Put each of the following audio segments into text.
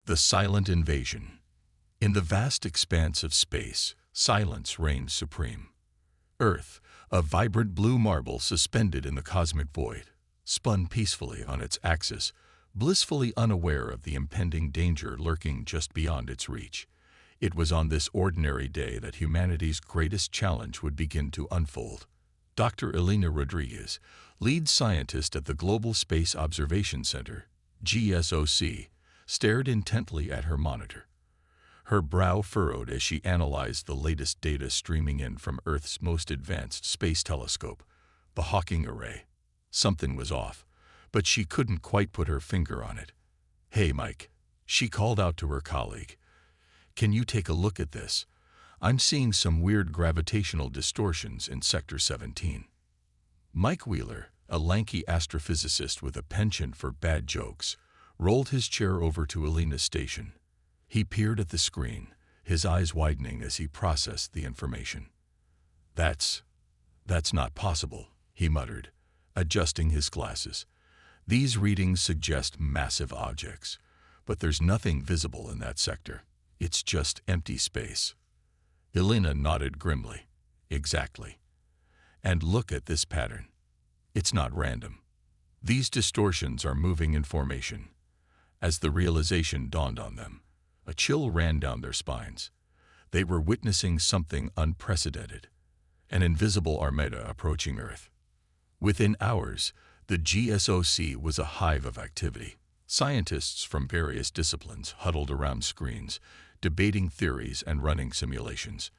The silent invasion. In the vast expanse of space, silence reigned supreme. Earth, a vibrant blue marble suspended in the cosmic void, spun peacefully on its axis, blissfully unaware of the impending danger lurking just beyond its reach. It was on this ordinary day that humanity's greatest challenge would begin to unfold. Dr. Elena Rodriguez, lead scientist at the Global Space Observation Center, GSOC, stared intently at her monitor. Her brow furrowed as she analyzed the latest data streaming in from Earth's most advanced space telescope, the Hawking Array. Something was off, but she couldn't quite put her finger on it. "Hey, Mike," she called out to her colleague. "Can you take a look at this? I'm seeing some weird gravitational distortions in Sector 17. Mike Wheeler, a lanky astrophysicist with a penchant for bad jokes, rolled his chair over to Elena's station. He peered at the screen, his eyes widening as he processed the information. That's not possible," he muttered, adjusting his glasses. "These readings suggest massive objects, but there's nothing visible in that sector. It's just empty space." Elena nodded grimly. "Exactly. And look at this pattern. It's not random. These distortions are moving in formation." As the realization dawned on them, a chill ran down their spines. They were witnessing something unprecedented, an invisible armada approaching Earth. Within hours, the GSOC was a hive of activity. Scientists from various disciplines huddled around screens, debating theories and running simulations.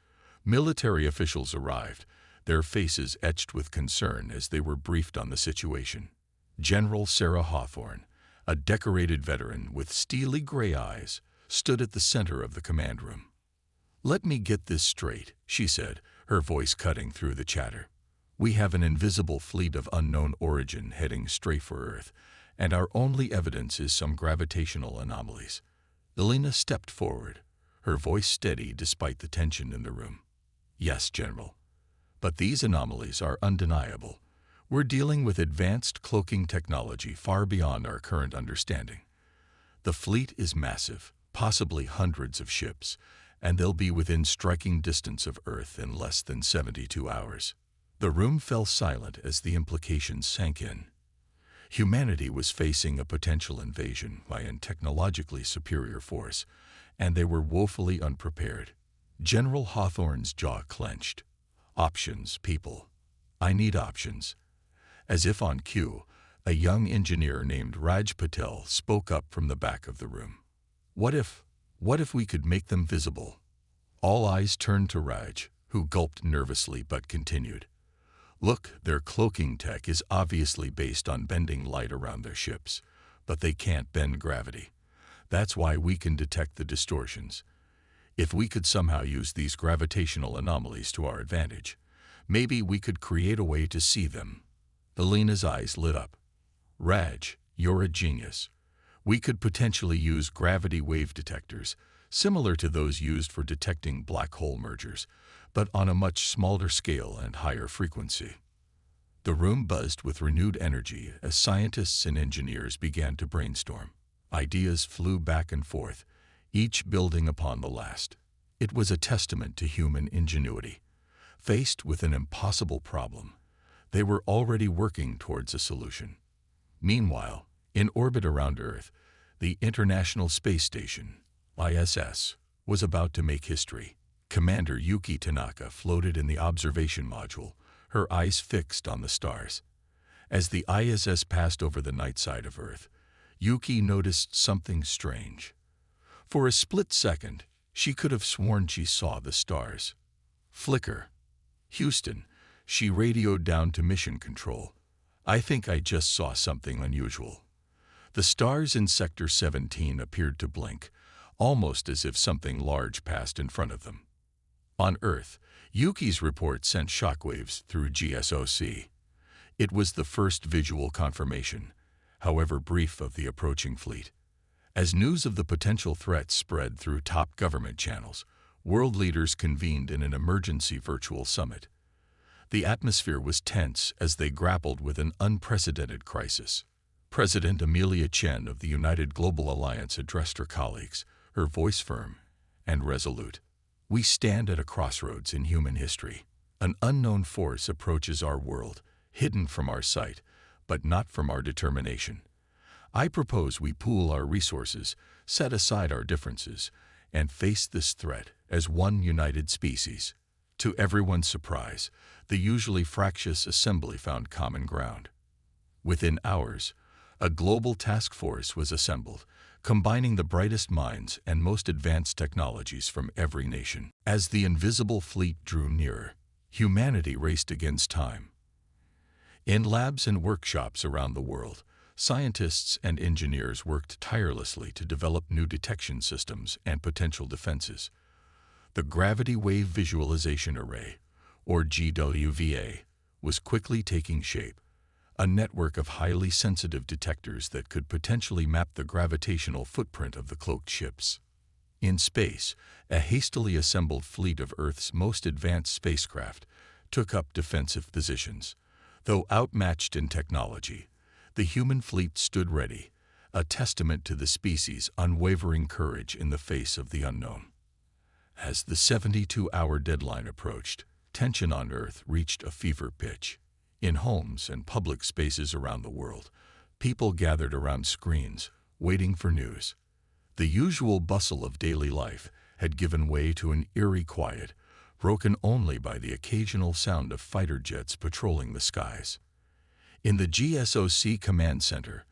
Military officials arrived, their faces etched with concern as they were briefed on the situation. General Sarah Hawthorne, a decorated veteran with steely gray eyes, stood at the center of the command room. "Let me get this straight," she said, her voice cutting through the chatter. "We have an invisible fleet of unknown origin heading straight for Earth, and our only evidence is some gravitational anomalies." Elena stepped forward, her voice steady despite the tension in the room. "Yes, General. But these anomalies are undeniable. We're dealing with advanced cloaking technology far beyond our current understanding. The fleet is massive, possibly hundreds of ships, and they'll be within striking distance of Earth in less than 72 hours. The room fell silent as the implications sank in. Humanity was facing a potential invasion by a technologically superior force, and they were woefully unprepared. General Hawthorne's jaw clenched. "Options, people. I need options." As if on cue, a young engineer named Raj Patel spoke up from the back of the room. What if we could make them visible?" All eyes turned to Raj, who gulped nervously but continued. "Look, their cloaking tech is obviously based on bending light around their ships, but they can't bend gravity. That's why we can detect the distortions. If we could somehow use these gravitational anomalies to our advantage, maybe we could create a way to see them." Elena's eyes lit up. "Raj, you're a genius. We could potentially use gravity wave detectors, similar to those used for detecting black hole mergers, but on a much smaller scale and higher frequency." The room buzzed with renewed energy as scientists and engineers began to brainstorm. Ideas flew back and forth, each building upon the last. It was a testament to human ingenuity. Faced with an impossible problem, they were already working towards a solution. Meanwhile, in orbit around Earth, the International Space Station, ISS, was about to make history. Commander Yuki Tanaka floated in the observation module, her eyes fixed on the stars. As the ISS passed over the night side of Earth, Yuki noticed something strange. For a split second, she could have sworn she saw the stars flicker. "Houston," she radioed down to Mission Control. "I think I just saw something unusual." The stars in Sector 17 appeared to blink, almost as if something large passed in front of them. On Earth, Yuki's report sent shockwaves through GSOC. It was the first visual confirmation, however brief, of the approaching fleet. As news of the potential threat spread through top government channels, world leaders convened in an emergency virtual summit. The atmosphere was tense as they grappled with an unprecedented crisis. President Amelia Chen of the United Global Alliance addressed her colleagues, her voice firm and resolute. We stand at a crossroads in human history. An unknown force approaches our world, hidden from our sight, but not from our determination. I propose we pool our resources, set aside our differences, and face this threat as one united species. To everyone's surprise, the usually fractious assembly found common ground. Within hours, a global task force was assembled, combining the brightest minds and most advanced technologies from every nation. As the invisible fleet drew nearer, humanity raced against time. In labs and workshops around the world, scientists and engineers worked tirelessly to develop new detection systems and potential defenses. The Gravity Wave Visualization Array, or GWVA, was quickly taking shape, a network of highly sensitive detectors that could potentially map the gravitational footprint of the cloaked ships. In space, a hastily assembled fleet of Earth's most advanced spacecraft took up defensive positions. Though outmatched in technology, the human fleet stood ready, a testament to the species' unwavering courage in the face of the unknown. As the 72-hour deadline approached, tension on Earth reached a fever pitch. In homes and public spaces around the world, people gathered around screens, waiting for news. The usual bustle of daily life had given way to an eerie quiet, broken only by the occasional sound of fighter jets patrolling the skies. In the GSOC Command Center,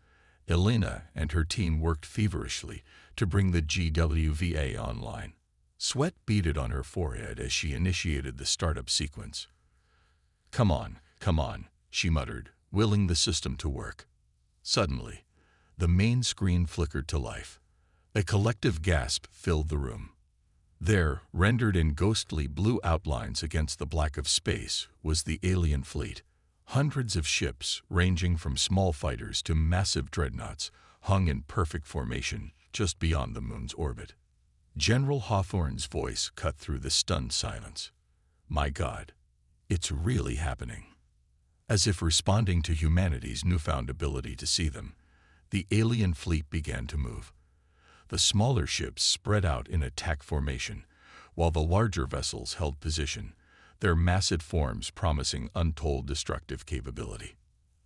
Elena and her team worked feverishly to bring the GWVA online. Sweat beaded on her forehead as she initiated the startup sequence. Come on, she muttered, willing the system to work. Suddenly, the main screen flickered to life. A collective gasp filled the room. There, rendered in ghostly blue outlines against the black of space, was the alien fleet. Hundreds of ships, ranging from small fighters to massive dreadnoughts, hung in perfect formation just beyond the moon's orbit. General Hawthorne's voice cut through the stunned silence. My God, it's really happening. As if responding to humanity's newfound ability to see them, the alien fleet began to move. The smaller ships spread out in attack formation, while the larger vessels held position, their massive forms promising untold destructive capability.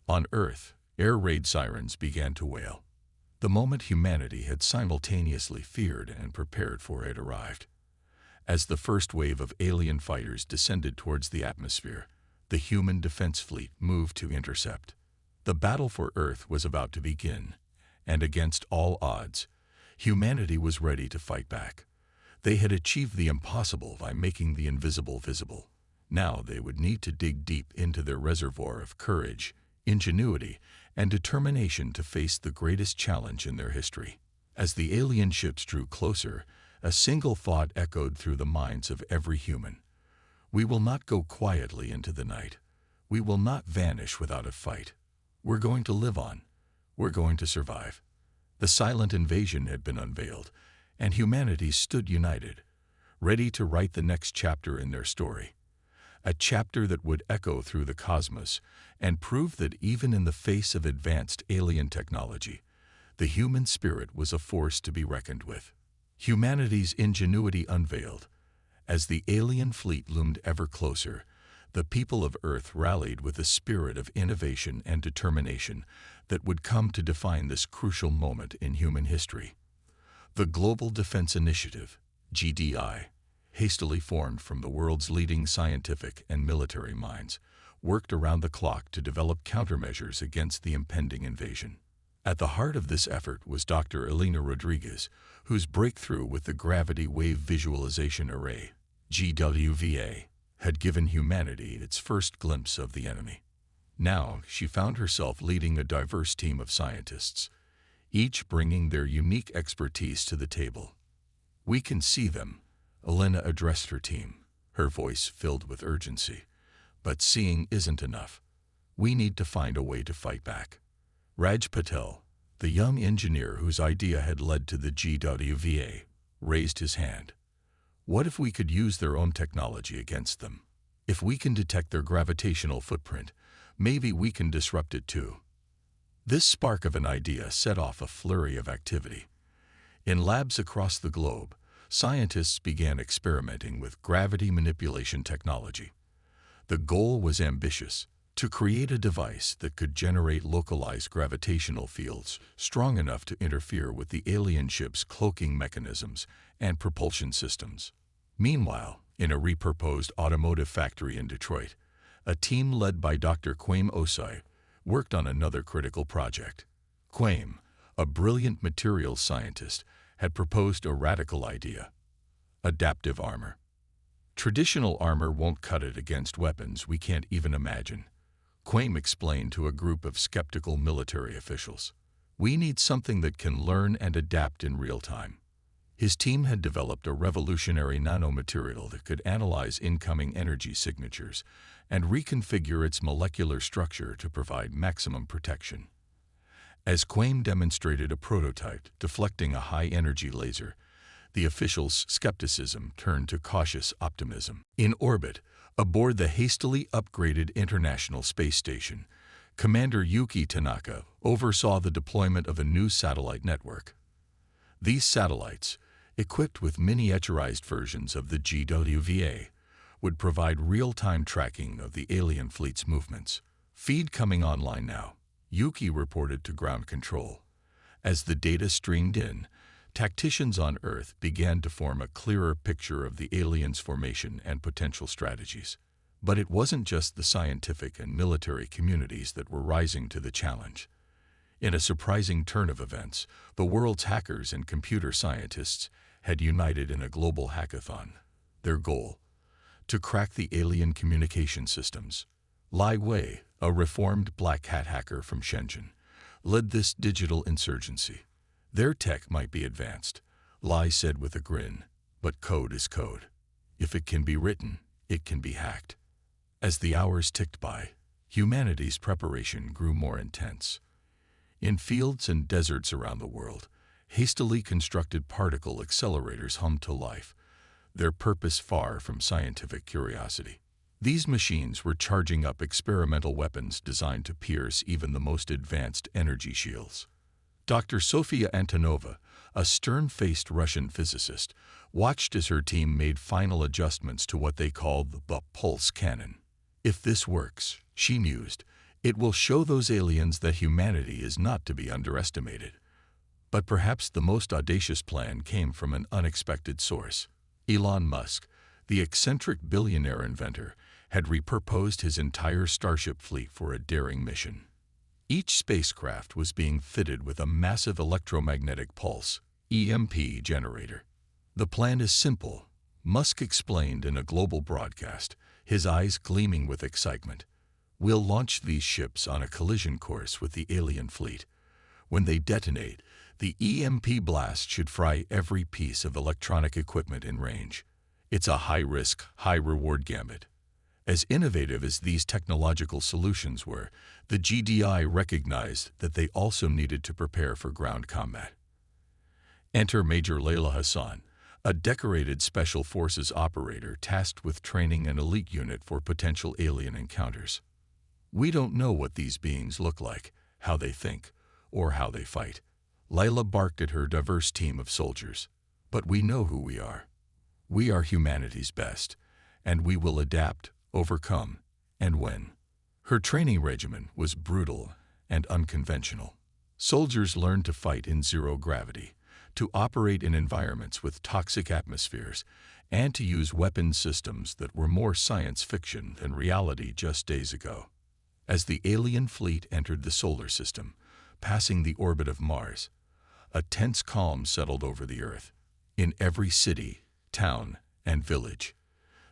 On Earth, air raid sirens began to wail. The moment humanity had simultaneously feared and prepared for it arrived. As the first wave of alien fighters descended towards the atmosphere, the human defense fleet moved to intercept. The battle for Earth was about to begin, and against all odds, humanity was ready to fight back. They had achieved the impossible by making the invisible visible. Now they would need to dig deep into their reservoir of courage, ingenuity, and determination to face the greatest challenge in their history. As the alien ships drew closer, a single thought echoed through the minds of every human. We will not go quietly into the night. We will not vanish without a fight. We're going to live on. We're going to survive. The silent invasion had been unveiled, and humanity stood united, ready to write the next chapter in their story. A chapter that would echo through the cosmos and prove that even in the face of advanced alien technology, the human spirit was a force to be reckoned with. Humanity's ingenuity unveiled. As the alien fleet loomed ever closer, the people of Earth rallied with a spirit of innovation and determination that would come to define this crucial moment in human history. The Global Defense Initiative, GDI, hastily formed from the world's leading scientific and military minds, worked around the clock to develop countermeasures against the impending invasion. At the heart of this effort was Dr. Elena Rodriguez, whose breakthrough with the Gravity Wave Visualization Array, GWVA, had given humanity its first glimpse of the enemy. Now she found herself leading a diverse team of scientists, each bringing their unique expertise to the table. We can see them, Elena addressed her team, her voice filled with urgency. But seeing isn't enough. We need to find a way to fight back. Raj Patel, the young engineer whose idea had led to the GWVA, raised his hand. What if we could use their own technology against them? If we can detect their gravitational footprint, maybe we can disrupt it too. This spark of an idea set off a flurry of activity. In labs across the globe, scientists began experimenting with gravity manipulation technology. The goal was ambitious: to create a device that could generate localized gravitational fields strong enough to interfere with the alien ship's cloaking mechanisms and propulsion systems. Meanwhile, in a repurposed automotive factory in Detroit, a team led by Dr. Kwame Osai worked on another critical project. Kwame, a brilliant materials scientist, had proposed a radical idea: adaptive armor. Traditional armor won't cut it against weapons we can't even imagine, Kwame explained to a group of skeptical military officials. We need something that can learn and adapt in real time. His team had developed a revolutionary nanomaterial that could analyze incoming energy signatures and reconfigure its molecular structure to provide maximum protection. As Kwame demonstrated a prototype deflecting a high-energy laser, the officials' skepticism turned to cautious optimism. In orbit, aboard the hastily upgraded International Space Station, Commander Yuki Tanaka oversaw the deployment of a new satellite network. These satellites, equipped with miniaturized versions of the GWVA, would provide real-time tracking of the alien fleet's movements. Feed coming online now, Yuki reported to ground control. As the data streamed in, tacticians on Earth began to form a clearer picture of the aliens' formation and potential strategies. But it wasn't just the scientific and military communities that were rising to the challenge. In a surprising turn of events, the world's hackers and computer scientists had united in a global hackathon. Their goal: to crack the alien communication systems. Lai Wei, a reformed black hat hacker from Shenzhen, led this digital insurgency. Their tech might be advanced, Lai said with a grin, but code is code. If it can be written, it can be hacked. As the hours ticked by, humanity's preparation grew more intense. In fields and deserts around the world, hastily constructed particle accelerators hummed to life, their purpose far from scientific curiosity. These machines were charging up experimental weapons designed to pierce even the most advanced energy shields. Dr. Sofia Antonova, a stern-faced Russian physicist, watched as her team made final adjustments to what they called the pulse cannon. If this works, she mused, it will show those aliens that humanity is not to be underestimated. But perhaps the most audacious plan came from an unexpected source. Elon Musk, the eccentric billionaire inventor, had repurposed his entire Starship fleet for a daring mission. Each spacecraft was being fitted with a massive electromagnetic pulse, EMP, generator. The plan is simple, Musk explained in a global broadcast, his eyes gleaming with excitement. We'll launch these ships on a collision course with the alien fleet. When they detonate, the EMP blast should fry every piece of electronic equipment in range. It's a high-risk, high-reward gambit. As innovative as these technological solutions were, the GDI recognized that they also needed to prepare for ground combat. Enter Major Layla Hassan, a decorated Special Forces operator tasked with training an elite unit for potential alien encounters. We don't know what these beings look like, how they think, or how they fight. Layla barked at her diverse team of soldiers. But we know who we are. We are humanity's best, and we will adapt, overcome, and win. Her training regimen was brutal and unconventional. Soldiers learned to fight in zero gravity, to operate in environments with toxic atmospheres, and to use weapon systems that were more science fiction than reality just days ago. As the alien fleet entered the solar system, passing the orbit of Mars, a tense calm settled over the Earth. In every city, town, and village,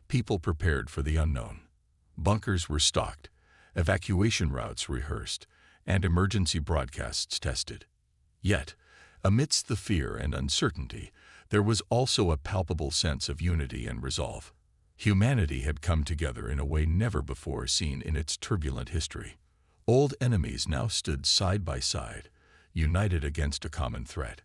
people prepared for the unknown. Bunkers were stocked, evacuation routes rehearsed, and emergency broadcasts tested. Yet, amidst the fear and uncertainty, there was also a palpable sense of unity and resolve. Humanity had come together in a way never before seen in its turbulent history. Old enemies now stood side by side, united against a common threat.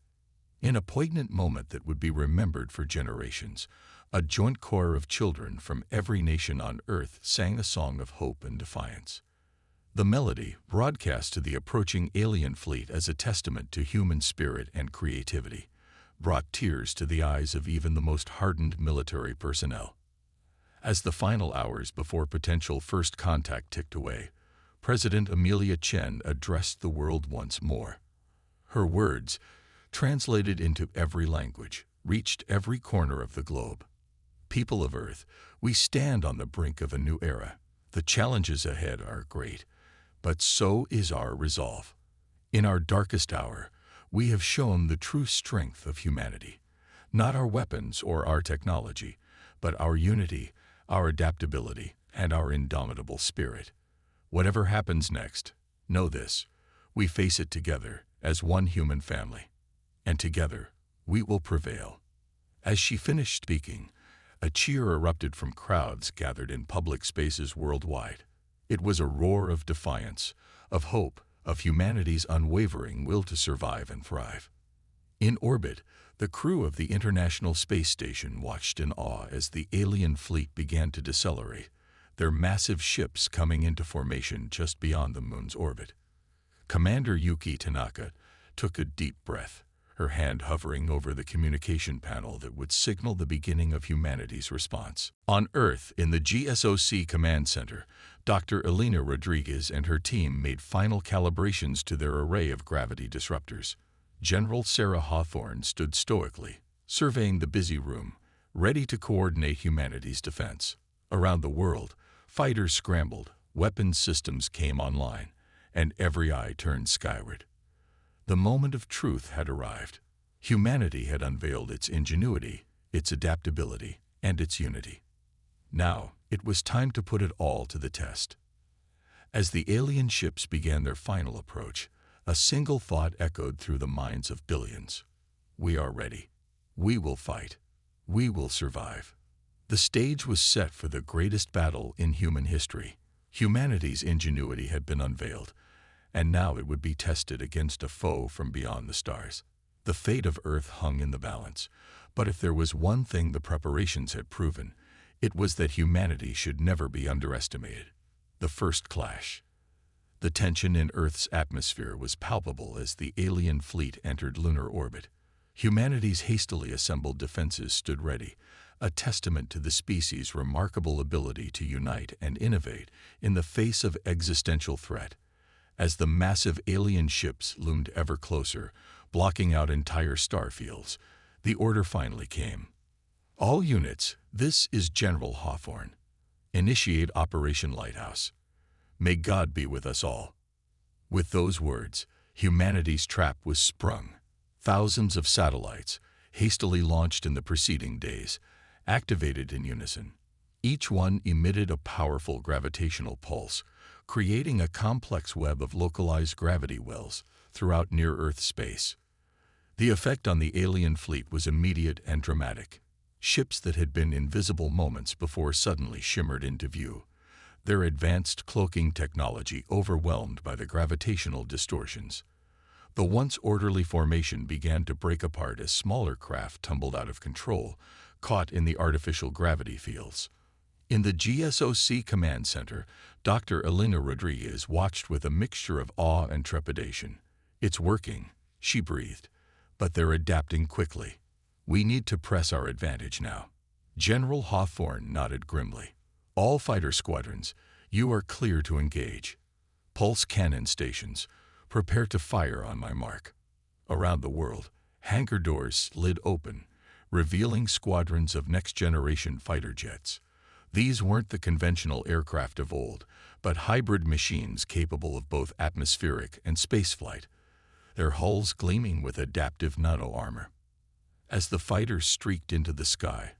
In a poignant moment that would be remembered for generations, a joint choir of children from every nation on Earth sang a song of hope and defiance. The melody, broadcast to the approaching alien fleet as a testament to human spirit and creativity, brought tears to the eyes of even the most hardened military personnel. As the final hours before potential first contact ticked away, President Amelia Chen addressed the world once more. Her words, translated into every language, reached every corner of the globe. People of Earth, we stand on the brink of a new era. The challenges ahead are great, but so is our resolve. In our darkest hour, we have shown the true strength of humanity. Not our weapons or our technology, but our unity, our adaptability, and our indomitable spirit. Whatever happens next, know this: we face it together as one human family, and together we will prevail. As she finished speaking, a cheer erupted from crowds gathered in public spaces worldwide. It was a roar of defiance, of hope, of humanity's unwavering will to survive and thrive. In orbit, the crew of the International Space Station watched in awe as the alien fleet began to decelerate, their massive ships coming into formation just beyond the moon's orbit. Commander Yuki Tanaka took a deep breath, her hand hovering over the communication panel that would signal the beginning of humanity's response. On Earth, in the GSOC Command Center, Dr. Elena Rodriguez and her team made final calibrations to their array of gravity disruptors. General Sarah Hawthorne stood stoically, surveying the busy room, ready to coordinate humanity's defense. Around the world, fighters scrambled, weapons systems came online, and every eye turned skyward. The moment of truth had arrived. Humanity had unveiled its ingenuity, its adaptability, and its unity. Now, it was time to put it all to the test. As the alien ships began their final approach, a single thought echoed through the minds of billions. We are ready. We will fight. We will survive. The stage was set for the greatest battle in human history. Humanity's ingenuity had been unveiled, and now it would be tested against a foe from beyond the stars. The fate of Earth hung in the balance, but if there was one thing the preparations had proven, it was that humanity should never be underestimated. The first clash. The tension in Earth's atmosphere was palpable as the alien fleet entered lunar orbit. Humanity's hastily assembled defenses stood ready, a testament to the species' remarkable ability to unite and innovate in the face of existential threat. As the massive alien ships loomed ever closer, blocking out entire star fields, the order finally came. All units, this is General Hawthorne. Initiate Operation Lighthouse. May God be with us all. With those words, humanity's trap was sprung. Thousands of satellites, hastily launched in the preceding days, activated in unison. Each one emitted a powerful gravitational pulse, creating a complex web of localized gravity wells throughout near-Earth space. The effect on the alien fleet was immediate and dramatic. Ships that had been invisible moments before suddenly shimmered into view, their advanced cloaking technology overwhelmed by the gravitational distortions. The once orderly formation began to break apart as smaller craft tumbled out of control, caught in the artificial gravity fields. In the GSOC Command Center, Dr. Elena Rodriguez watched with a mixture of awe and trepidation. It's working, she breathed, but they're adapting quickly. We need to press our advantage now. General Hawthorne nodded grimly. All fighter squadrons, you are clear to engage. Pulse cannon stations, prepare to fire on my mark. Around the world, hangar doors slid open, revealing squadrons of next-generation fighter jets. These weren't the conventional aircraft of old, but hybrid machines capable of both atmospheric and spaceflight, their hulls gleaming with adaptive nano-armor. As the fighters streaked into the sky,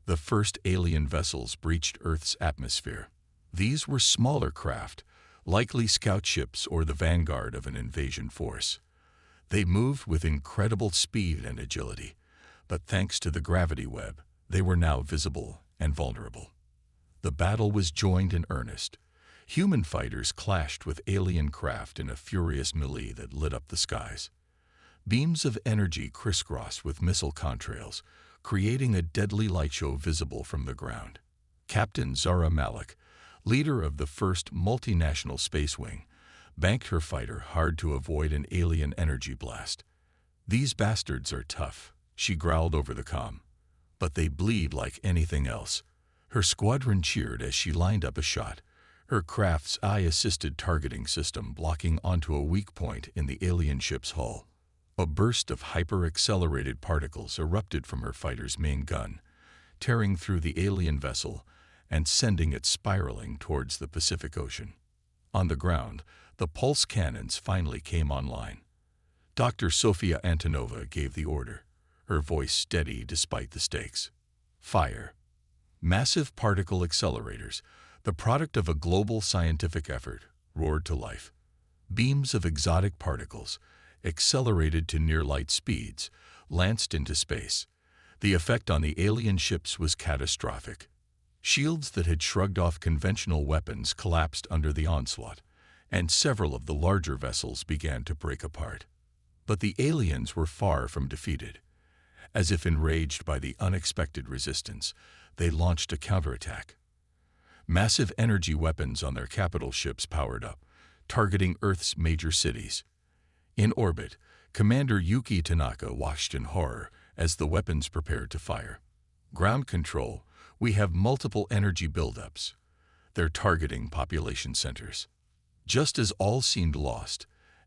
the first alien vessels breached Earth's atmosphere. These were smaller craft, likely scout ships or the vanguard of an invasion force. They moved with incredible speed and agility, but thanks to the gravity web, they were now visible and vulnerable. The battle was joined in earnest. Human fighters clashed with alien craft in a furious melee that lit up the skies. Beams of energy crisscrossed with missile contrails, creating a deadly light show visible from the ground. Captain Zara Malik, leader of the first multinational space wing, banked her fighter hard to avoid an alien energy blast. "These bastards are tough," she growled over the comm, "but they bleed like anything else." Her squadron cheered as she lined up a shot, her craft's eye-assisted targeting system blocking onto a weak point in the alien ship's hull. A burst of hyper-accelerated particles erupted from her fighter's main gun, tearing through the alien vessel and sending it spiraling towards the Pacific Ocean. On the ground, the pulse cannons finally came online. Dr. Sofia Antonova gave the order, her voice steady despite the stakes. Fire. Massive particle accelerators, the product of a global scientific effort, roared to life. Beams of exotic particles, accelerated to near-light speeds, lanced into space. The effect on the alien ships was catastrophic. Shields that had shrugged off conventional weapons collapsed under the onslaught, and several of the larger vessels began to break apart. But the aliens were far from defeated. As if enraged by the unexpected resistance, they launched a counterattack. Massive energy weapons on their capital ships powered up, targeting Earth's major cities. In orbit, Commander Yuki Tanaka watched in horror as the weapons prepared to fire. "Ground control, we have multiple energy buildups. They're targeting population centers." Just as all seemed lost,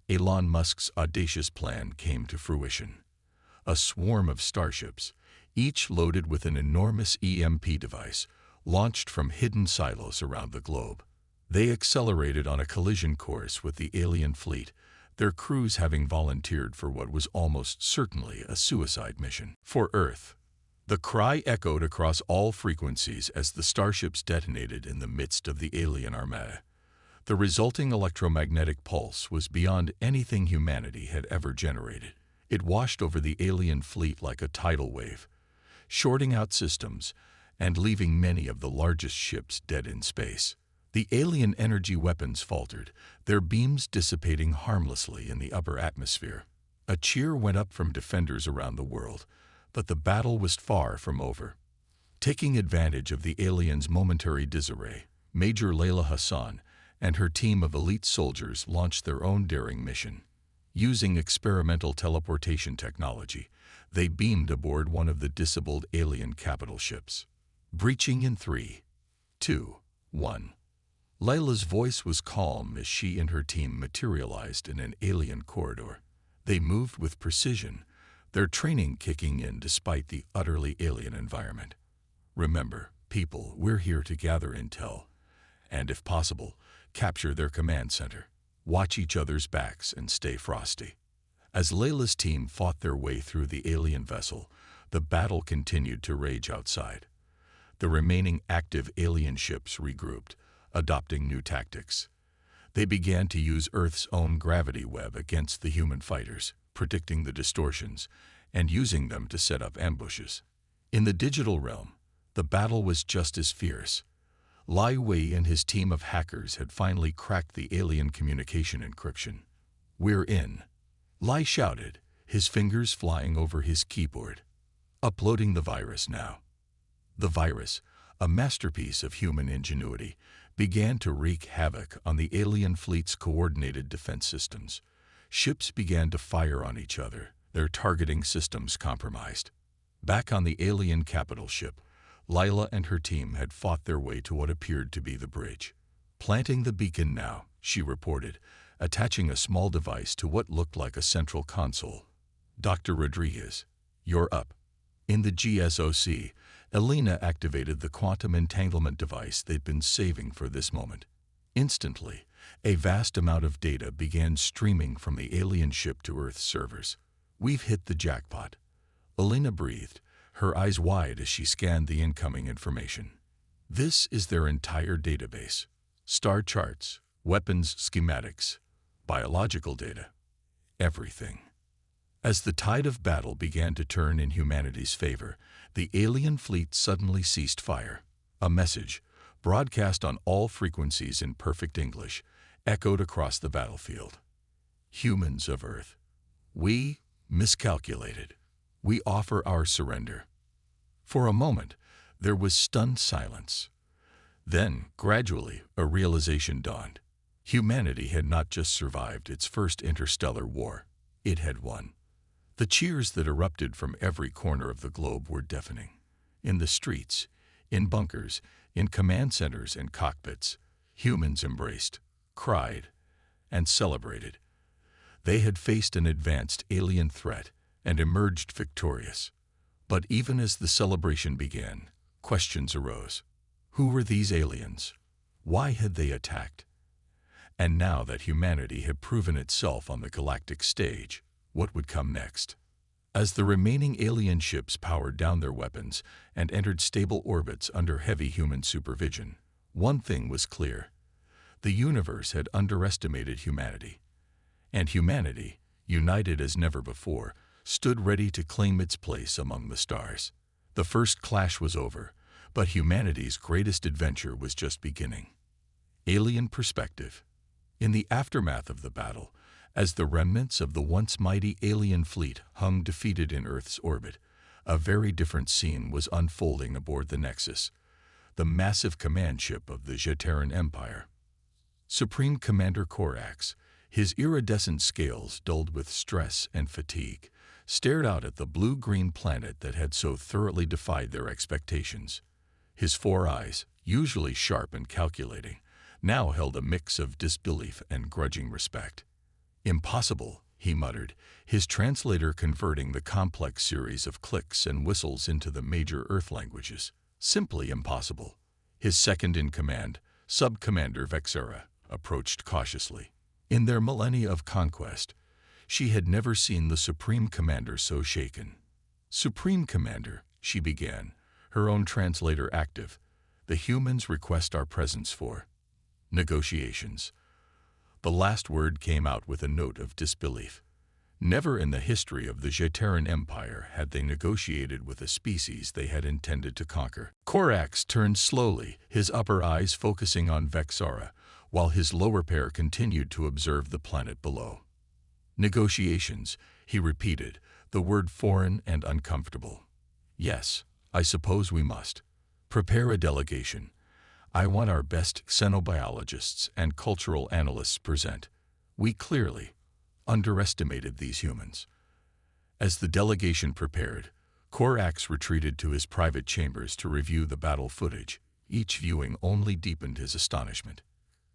Elon Musk's audacious plan came to fruition. A swarm of starships, each loaded with an enormous EMP device, launched from hidden silos around the globe. They accelerated on a collision course with the alien fleet, their crews having volunteered for what was almost certainly a suicide mission. For Earth, the cry echoed across all frequencies as the starships detonated in the midst of the alien armada. The resulting electromagnetic pulse was beyond anything humanity had ever generated. It washed over the alien fleet like a tidal wave, shorting out systems and leaving many of the largest ships dead in space. The alien energy weapons faltered, their beams dissipating harmlessly in the upper atmosphere. A cheer went up from defenders around the world, but the battle was far from over. Taking advantage of the aliens' momentary disarray, Major Layla Hassan and her team of elite soldiers launched their own daring mission. Using experimental teleportation technology, they beamed aboard one of the disabled alien capital ships. Breaching in 3, 2, 1. Layla's voice was calm as she and her team materialized in an alien corridor. They moved with precision, their training kicking in despite the utterly alien environment. "Remember, people, we're here to gather intel, and if possible, capture their command center. Watch each other's backs and stay frosty." As Layla's team fought their way through the alien vessel, the battle continued to rage outside. The remaining active alien ships regrouped, adopting new tactics. They began to use Earth's own gravity web against the human fighters, predicting the distortions and using them to set up ambushes. In the digital realm, the battle was just as fierce. Lai Wei and his team of hackers had finally cracked the alien communication encryption. "We're in," Lai shouted, his fingers flying over his keyboard. "Uploading the virus now." The virus, a masterpiece of human ingenuity, began to wreak havoc on the alien fleet's coordinated defense systems. Ships began to fire on each other, their targeting systems compromised. Back on the alien capital ship, Layla and her team had fought their way to what appeared to be the bridge. "Planting the beacon now," she reported, attaching a small device to what looked like a central console. "Dr. Rodriguez, you're up." In the GSOC, Elena activated the quantum entanglement device they'd been saving for this moment. Instantly, a vast amount of data began streaming from the alien ship to Earth's servers. "We've hit the jackpot," Elena breathed, her eyes wide as she scanned the incoming information. "This is their entire database. Star charts, weapons schematics, biological data, everything." As the tide of battle began to turn in humanity's favor, the alien fleet suddenly ceased fire. A message, broadcast on all frequencies in perfect English, echoed across the battlefield. "Humans of Earth, we miscalculated. We offer our surrender." For a moment, there was stunned silence. Then, gradually, a realization dawned. Humanity had not just survived its first interstellar war, it had won. The cheers that erupted from every corner of the globe were deafening. In the streets, in bunkers, in command centers and cockpits, humans embraced, cried, and celebrated. They had faced an advanced alien threat and emerged victorious. But even as the celebration began, questions arose. Who were these aliens? Why had they attacked? And now that humanity had proven itself on the galactic stage, what would come next? As the remaining alien ships powered down their weapons and entered stable orbits under heavy human supervision, one thing was clear. The universe had underestimated humanity. And humanity, united as never before, stood ready to claim its place among the stars. The first clash was over, but humanity's greatest adventure was just beginning. Alien perspective. In the aftermath of the battle, as the remnants of the once mighty alien fleet hung defeated in Earth's orbit, a very different scene was unfolding aboard the Nexus, the massive command ship of the Jeteran Empire. Supreme Commander Corax, his iridescent scales dulled with stress and fatigue, stared out at the blue-green planet that had so thoroughly defied their expectations. His four eyes, usually sharp and calculating, now held a mix of disbelief and grudging respect. "Impossible," he muttered, his translator converting the complex series of clicks and whistles into the major Earth languages. "Simply impossible." His second-in-command, Sub-Commander Vexera, approached cautiously. In their millennia of conquest, she had never seen the Supreme Commander so shaken. "Supreme Commander," she began, her own translator active, "the humans request our presence for negotiations." The last word came out with a note of disbelief. Never in the history of the Jeteran Empire had they negotiated with a species they had intended to conquer. Corax turned slowly, his upper eyes focusing on Vexara, while his lower pair continued to observe the planet below. "Negotiations," he repeated, the word foreign and uncomfortable. "Yes, I suppose we must. Prepare a delegation. I want our best xenobiologists and cultural analysts present. We clearly underestimated these humans." As the delegation prepared, Corax retreated to his private chambers to review the battle footage. Each viewing only deepened his astonishment.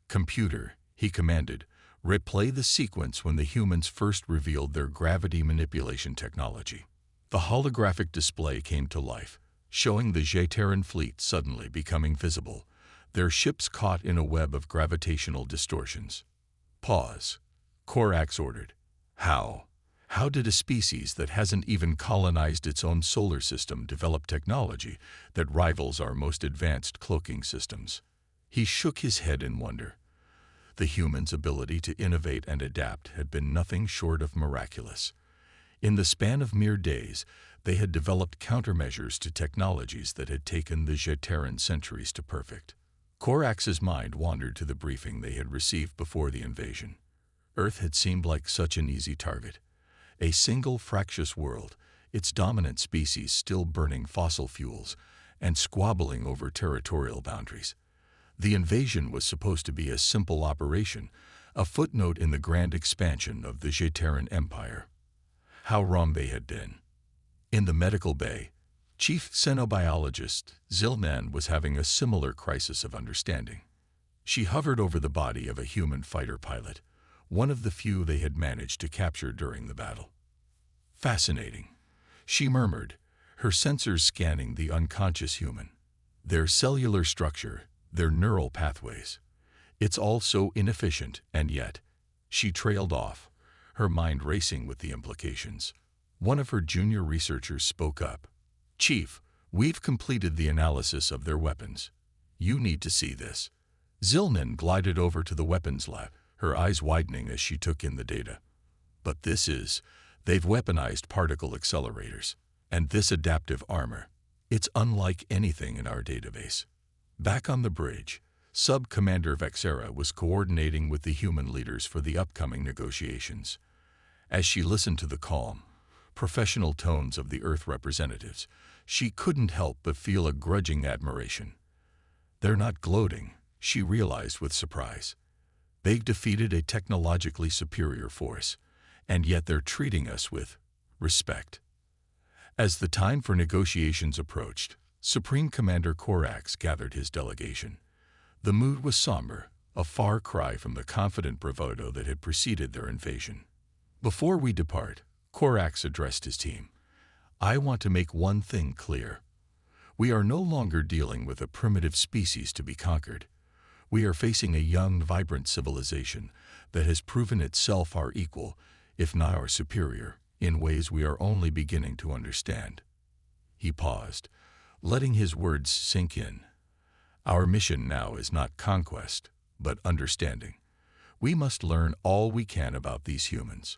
"Computer," he commanded, "replay the sequence when the humans first revealed their gravity manipulation technology." The holographic display came to life, showing the Jeteran fleet suddenly becoming visible, their ships caught in a web of gravitational distortions. "Pause," Corax ordered. How? How did a species that hasn't even colonized its own solar system develop technology that rivals our most advanced cloaking systems? He shook his head in wonder. The humans' ability to innovate and adapt had been nothing short of miraculous. In the span of mere days, they had developed countermeasures to technologies that had taken the Jeteran centuries to perfect. Corax's mind wandered to the briefing they had received before the invasion. Earth had seemed like such an easy target. A single fractious world, its dominant species still burning fossil fuels and squabbling over territorial boundaries. The invasion was supposed to be a simple operation, a footnote in the grand expansion of the Jeteran Empire. How wrong they had been. In the medical bay, Chief Xenobiologist Zilnan was having a similar crisis of understanding. She hovered over the body of a human fighter pilot, one of the few they had managed to capture during the battle. "Fascinating," she murmured, her sensors scanning the unconscious human. "Their cellular structure, their neural pathways. It's all so inefficient, and yet..." She trailed off, her mind racing with the implications. One of her junior researchers spoke up. "Chief, we've completed the analysis of their weapons. You need to see this." Zilnan glided over to the weapons lab, her eyes widening as she took in the data. "But they've weaponized particle accelerators. And this adaptive armor, it's unlike anything in our database." Back on the bridge, Sub-Commander Vexera was coordinating with the human leaders for the upcoming negotiations. As she listened to the calm, professional tones of the Earth representatives, she couldn't help but feel a grudging admiration. They're not gloating, she realized with surprise. They've defeated a technologically superior force, and yet they're treating us with respect. As the time for negotiations approached, Supreme Commander Corax gathered his delegation. The mood was somber, a far cry from the confident bravado that had preceded their invasion. Before we depart, Corax addressed his team. I want to make one thing clear. We are no longer dealing with a primitive species to be conquered. We are facing a young, vibrant civilization that has proven itself our equal, if not our superior, in ways we are only beginning to understand. He paused, letting his words sink in. Our mission now is not conquest, but understanding. We must learn all we can about these humans,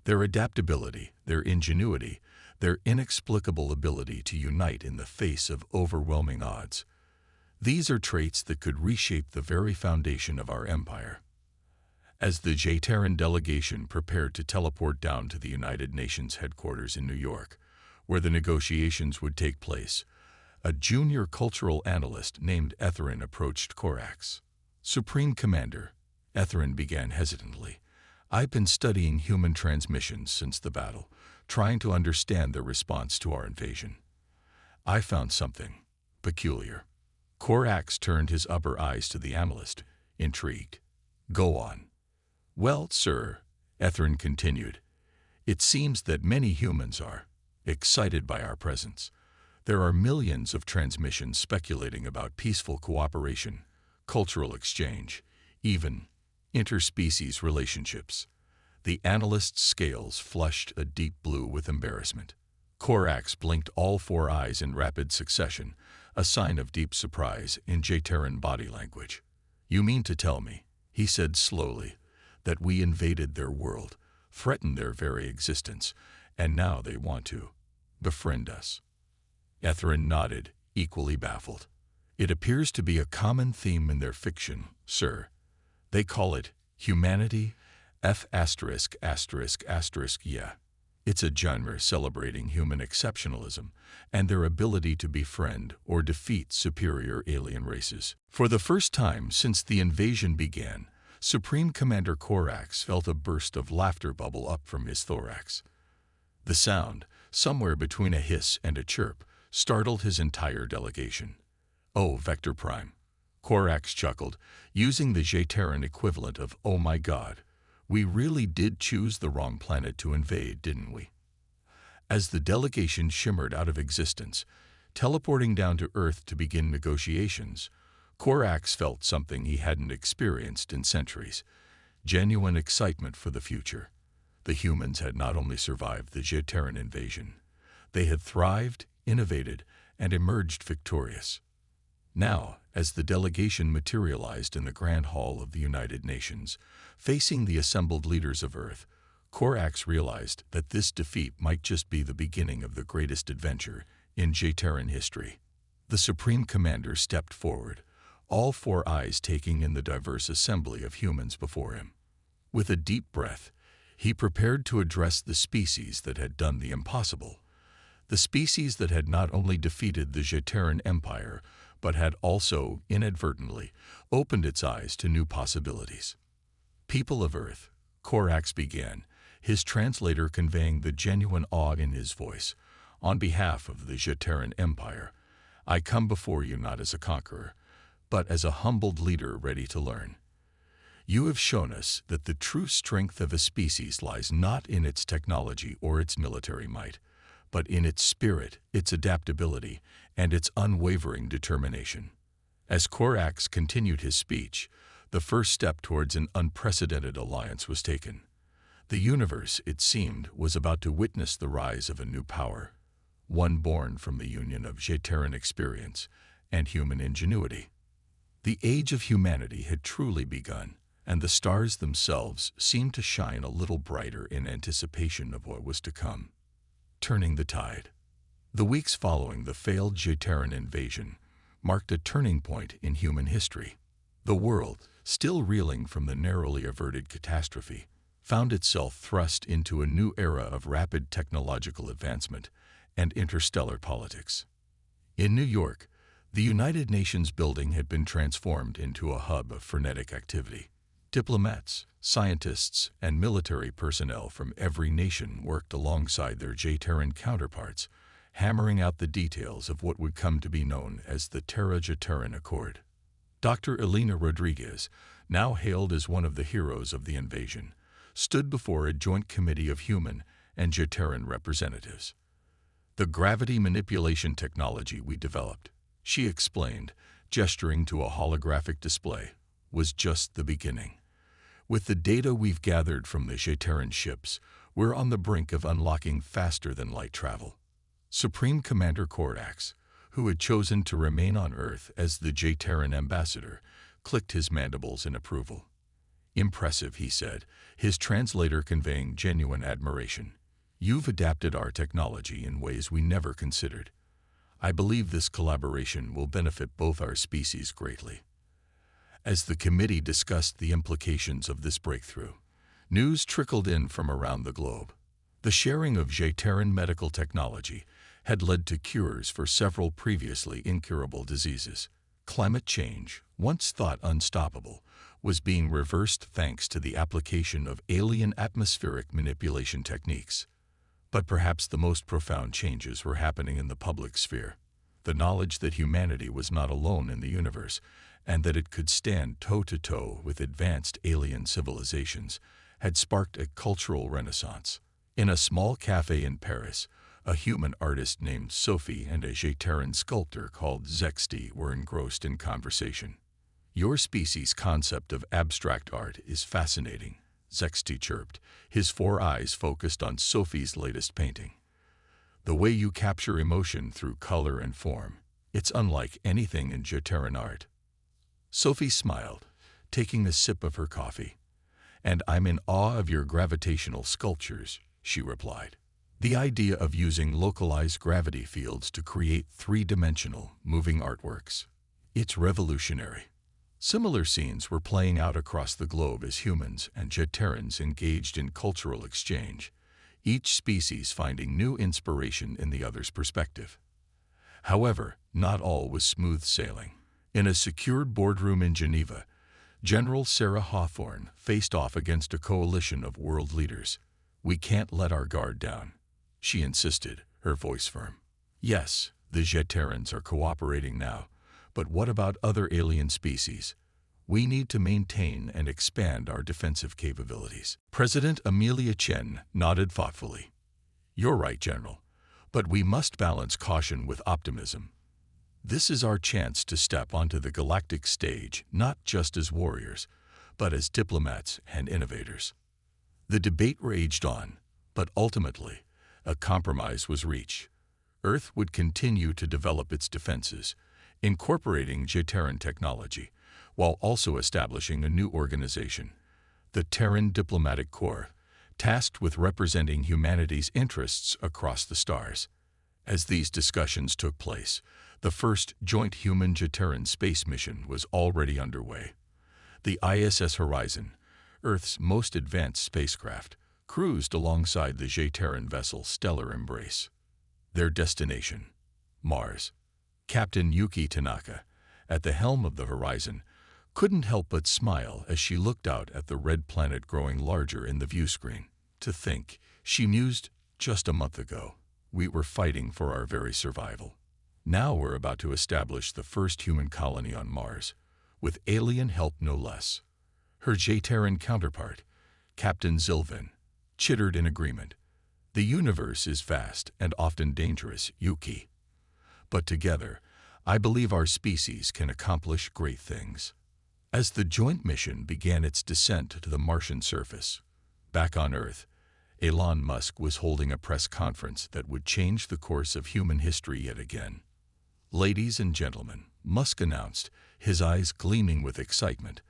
their adaptability, their ingenuity, their inexplicable ability to unite in the face of overwhelming odds. These are traits that could reshape the very foundation of our empire. As the J-Terran delegation prepared to teleport down to the United Nations headquarters in New York, where the negotiations would take place, a junior cultural analyst named Etherin approached Corax. Supreme Commander, Etherin began hesitantly, I've been studying human transmissions since the battle, trying to understand their response to our invasion. I found something peculiar. Corax turned his upper eyes to the analyst, intrigued. Go on. Well, sir, Etherin continued, it seems that many humans are excited by our presence. There are millions of transmissions speculating about peaceful cooperation, cultural exchange, even interspecies relationships. The analyst's scales flushed a deep blue with embarrassment. Corax blinked all four eyes in rapid succession, a sign of deep surprise in J-Terran body language. You mean to tell me, he said slowly, that we invaded their world, threatened their very existence, and now they want to befriend us? Etherin nodded, equally baffled. It appears to be a common theme in their fiction, sir. They call it humanity, yeah. It's a genre celebrating human exceptionalism and their ability to befriend or defeat superior alien races. For the first time since the invasion began, Supreme Commander Corax felt a burst of laughter bubble up from his thorax. The sound, somewhere between a hiss and a chirp, startled his entire delegation. Oh, Vector Prime. Corax chuckled, using the J-Terran equivalent of oh my god. We really did choose the wrong planet to invade, didn't we? As the delegation shimmered out of existence, teleporting down to Earth to begin negotiations, Corax felt something he hadn't experienced in centuries, genuine excitement for the future. The humans had not only survived the J-Terran invasion, they had thrived, innovated, and emerged victorious. Now, as the delegation materialized in the Grand Hall of the United Nations, facing the assembled leaders of Earth, Corax realized that this defeat might just be the beginning of the greatest adventure in J-Terran history. The Supreme Commander stepped forward, all four eyes taking in the diverse assembly of humans before him. With a deep breath, he prepared to address the species that had done the impossible, the species that had not only defeated the J-Terran Empire, but had also, inadvertently, opened its eyes to new possibilities. People of Earth, Corax began, his translator conveying the genuine awe in his voice. On behalf of the J-Terran Empire, I come before you not as a conqueror, but as a humbled leader ready to learn. You have shown us that the true strength of a species lies not in its technology or its military might, but in its spirit, its adaptability, and its unwavering determination. As Corax continued his speech, the first step towards an unprecedented alliance was taken. The universe, it seemed, was about to witness the rise of a new power, one born from the union of J-Terran experience and human ingenuity. The age of humanity had truly begun, and the stars themselves seemed to shine a little brighter in anticipation of what was to come. Turning the tide. The weeks following the failed J-Terran invasion marked a turning point in human history. The world, still reeling from the narrowly averted catastrophe, found itself thrust into a new era of rapid technological advancement and interstellar politics. In New York, The United Nations building had been transformed into a hub of frenetic activity. Diplomats, scientists, and military personnel from every nation worked alongside their J-Terran counterparts, hammering out the details of what would come to be known as the Terra-J-Terran Accord. Dr. Elena Rodriguez, now hailed as one of the heroes of the invasion, stood before a joint committee of human and J-Terran representatives. "The gravity manipulation technology we developed," she explained, gesturing to a holographic display, "was just the beginning. With the data we've gathered from the J-Terran ships, we're on the brink of unlocking faster-than-light travel." Supreme Commander Kordax, who had chosen to remain on Earth as the J-Terran ambassador, clicked his mandibles in approval. "Impressive," he said, his translator conveying genuine admiration. "You've adapted our technology in ways we never considered. I believe this collaboration will benefit both our species greatly." As the committee discussed the implications of this breakthrough, news trickled in from around the globe. The sharing of J-Terran medical technology had led to cures for several previously incurable diseases. Climate change, once thought unstoppable, was being reversed thanks to the application of alien atmospheric manipulation techniques. But perhaps the most profound changes were happening in the public sphere. The knowledge that humanity was not alone in the universe, and that it could stand toe-to-toe with advanced alien civilizations, had sparked a cultural renaissance. In a small cafe in Paris, a human artist named Sophie and a J-Terran sculptor called Zexty were engrossed in conversation. "Your species' concept of abstract art is fascinating," Zexty chirped, his 4 eyes focused on Sophie's latest painting. "The way you capture emotion through color and form, it's unlike anything in J-Terran art." Sophie smiled, taking a sip of her coffee. "And I'm in awe of your gravitational sculptures," she replied. "The idea of using localized gravity fields to create 3-dimensional, moving artworks. It's revolutionary." Similar scenes were playing out across the globe as humans and J-Terrans engaged in cultural exchange, each species finding new inspiration in the other's perspective. However, not all was smooth sailing. In a secured boardroom in Geneva, General Sarah Hawthorne faced off against a coalition of world leaders. "We can't let our guard down," she insisted, her voice firm. "Yes, the J-Terrans are cooperating now, but what about other alien species? We need to maintain and expand our defensive capabilities." President Amelia Chen nodded thoughtfully. "You're right, General, but we must balance caution with optimism. This is our chance to step onto the galactic stage not just as warriors, but as diplomats and innovators." The debate raged on, but ultimately, a compromise was reached. Earth would continue to develop its defenses, incorporating J-Terran technology, while also establishing a new organization, the Terran Diplomatic Corps, tasked with representing humanity's interests across the stars. As these discussions took place, the first joint human J-Terran space mission was already underway. The ISS Horizon, Earth's most advanced spacecraft, cruised alongside the J-Terran vessel Stellar Embrace. Their destination, Mars. Captain Yuki Tanaka, at the helm of the Horizon, couldn't help but smile as she looked out at the red planet growing larger in the viewscreen. "To think," she mused, "just a month ago, we were fighting for our very survival. Now we're about to establish the first human colony on Mars, with alien help no less." Her J-Terran counterpart, Captain Zilvin, chittered in agreement. "The universe is vast and often dangerous, Yuki. But together, I believe our species can accomplish great things." As the joint mission began its descent to the Martian surface, back on Earth, Elon Musk was holding a press conference that would change the course of human history yet again. "Ladies and gentlemen," Musk announced, his eyes gleaming with excitement,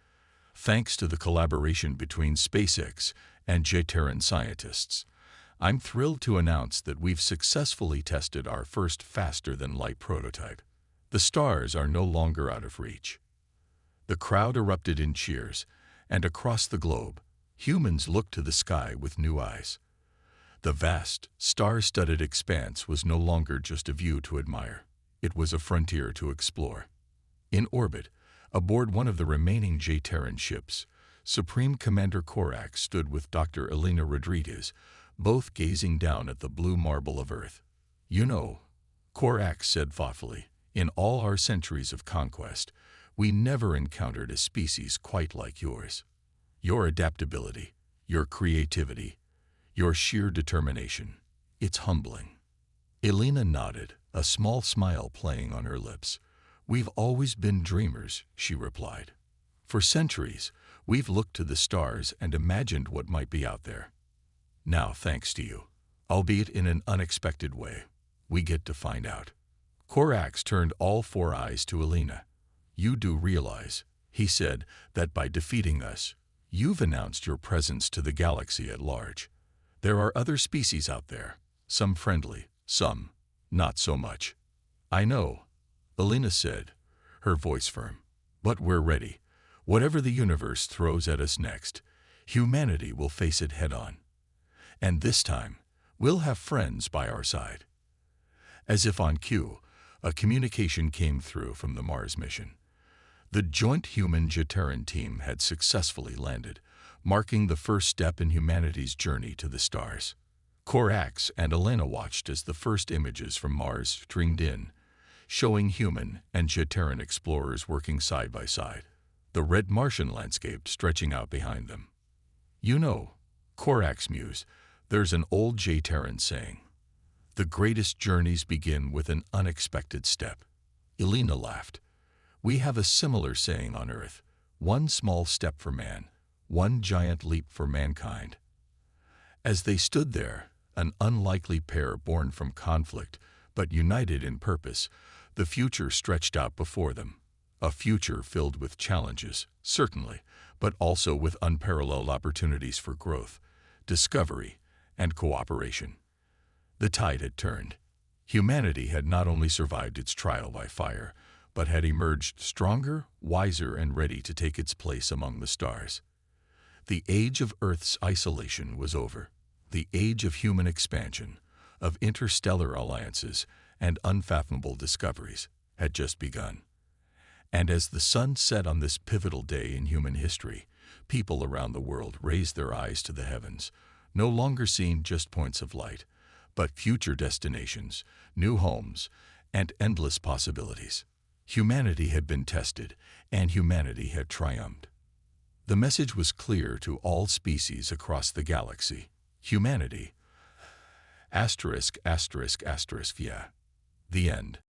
"thanks to the collaboration between SpaceX and J-Terran scientists, I'm thrilled to announce that we've successfully tested our first faster-than-light prototype. The stars are no longer out of reach." The crowd erupted in cheers, and across the globe, humans looked to the sky with new eyes. The vast, star-studded expanse was no longer just a view to admire. It was a frontier to explore. In orbit, aboard one of the remaining J-Terran ships, Supreme Commander Korak stood with Dr. Elena Rodriguez, both gazing down at the blue marble of Earth. "You know," Korak said thoughtfully, "in all our centuries of conquest, we never encountered a species quite like yours. Your adaptability, your creativity, your sheer determination. It's humbling." Elena nodded, a small smile playing on her lips. "We've always been dreamers," she replied. "For centuries, we've looked to the stars and imagined what might be out there. Now, thanks to you, albeit in an unexpected way, we get to find out." Korax turned all four eyes to Elena. "You do realize," he said, "that by defeating us, you've announced your presence to the galaxy at large. There are other species out there, some friendly, some not so much." "I know," Elena said, her voice firm. "But we're ready. Whatever the universe throws at us next, humanity will face it head-on. And this time, we'll have friends by our side." As if on cue, a communication came through from the Mars mission. The joint human-J-Terran team had successfully landed, marking the first step in humanity's journey to the stars. Korax and Elena watched as the first images from Mars streamed in, showing human and J-Terran explorers working side by side, the red Martian landscape stretching out behind them. "You know," Korax mused, "there's an old J-Terran saying, 'The greatest journeys begin with an unexpected step.'" Elena laughed. "We have a similar saying on Earth, 'One small step for man, one giant leap for mankind.'" As they stood there, an unlikely pair born from conflict, but united in purpose, the future stretched out before them. A future filled with challenges, certainly, but also with unparalleled opportunities for growth, discovery, and cooperation. The tide had turned. Humanity had not only survived its trial by fire, but had emerged stronger, wiser, and ready to take its place among the stars. The age of Earth's isolation was over. The age of human expansion, of interstellar alliances, and unfathomable discoveries had just begun. And as the sun set on this pivotal day in human history, people around the world raised their eyes to the heavens, no longer seeing just points of light, but future destinations, new homes, and endless possibilities. Humanity had been tested, and humanity had triumphed. The message was clear to all species across the galaxy. Humanity, ****, yeah. The end.